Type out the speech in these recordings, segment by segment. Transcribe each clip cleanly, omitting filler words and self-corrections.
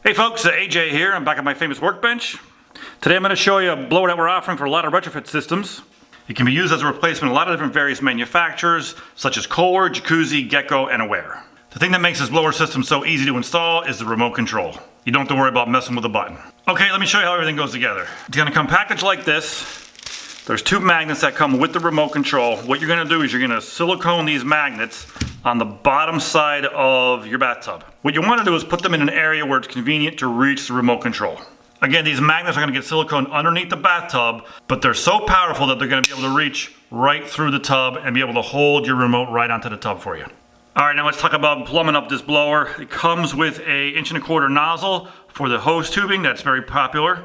Hey folks, AJ here. I'm back at my famous workbench. Today I'm going to show you a blower that we're offering for a lot of retrofit systems. It can be used as a replacement in a lot of different various manufacturers, such as Kohler, Jacuzzi, Gecko, and Aware. The thing that makes this blower system so easy to install is the remote control. You don't have to worry about messing with the button. Okay, let me show you how everything goes together. It's going to come packaged like this. There's two magnets that come with the remote control. What you're going to do is you're going to silicone these magnets on the bottom side of your bathtub. What you want to do is put them in an area where it's convenient to reach the remote control. Again, these magnets are going to get silicone underneath the bathtub, but they're so powerful that they're going to be able to reach right through the tub and be able to hold your remote right onto the tub for you. Alright, now let's talk about plumbing up this blower. It comes with a 1.25 inch nozzle for the hose tubing. That's very popular.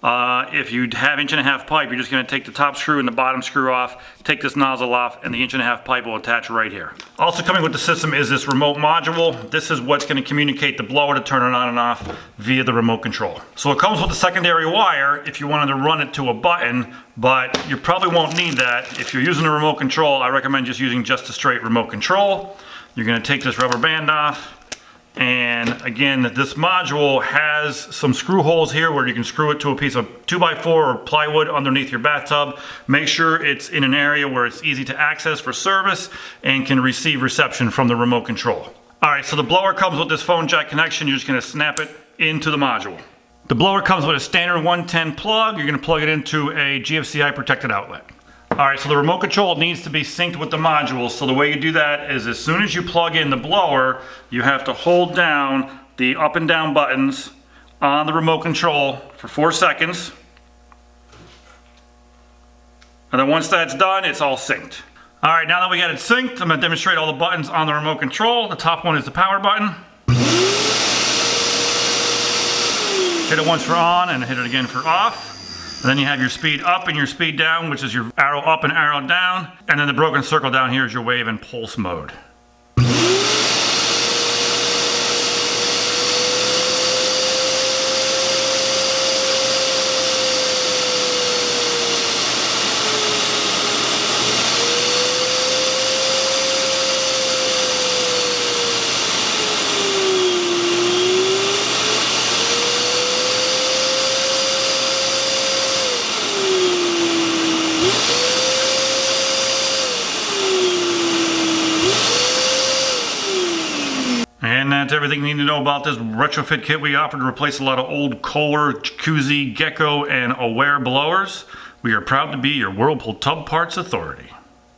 If you have 1.5 inch pipe, you're just going to take the top screw and the bottom screw off, take this nozzle off, and the 1.5 inch pipe will attach right here. Also coming with the system is this remote module. This is what's going to communicate the blower to turn it on and off via the remote control. So it comes with a secondary wire if you wanted to run it to a button, but you probably won't need that. If you're using a remote control, I recommend just using just a straight remote control. You're going to take this rubber band off. And again, this module has some screw holes here where you can screw it to a piece of 2x4 or plywood underneath your bathtub. Make sure it's in an area where it's easy to access for service and can receive reception from the remote control. Alright, so the blower comes with this phone jack connection. You're just going to snap it into the module. The blower comes with a standard 110 plug. You're going to plug it into a GFCI protected outlet. Alright, so the remote control needs to be synced with the module. So the way you do that is as soon as you plug in the blower, you have to hold down the up and down buttons on the remote control for 4 seconds. And then once that's done, it's all synced. Alright, now that we got it synced, I'm going to demonstrate all the buttons on the remote control. The top one is the power button. Hit it once for on and hit it again for off. And then you have your speed up and your speed down, which is your arrow up and arrow down. And then the broken circle down here is your wave and pulse mode. And that's everything you need to know about this retrofit kit we offer to replace a lot of old Kohler, Jacuzzi, Gecko, and Aware blowers. We are proud to be your Whirlpool Tub Parts Authority.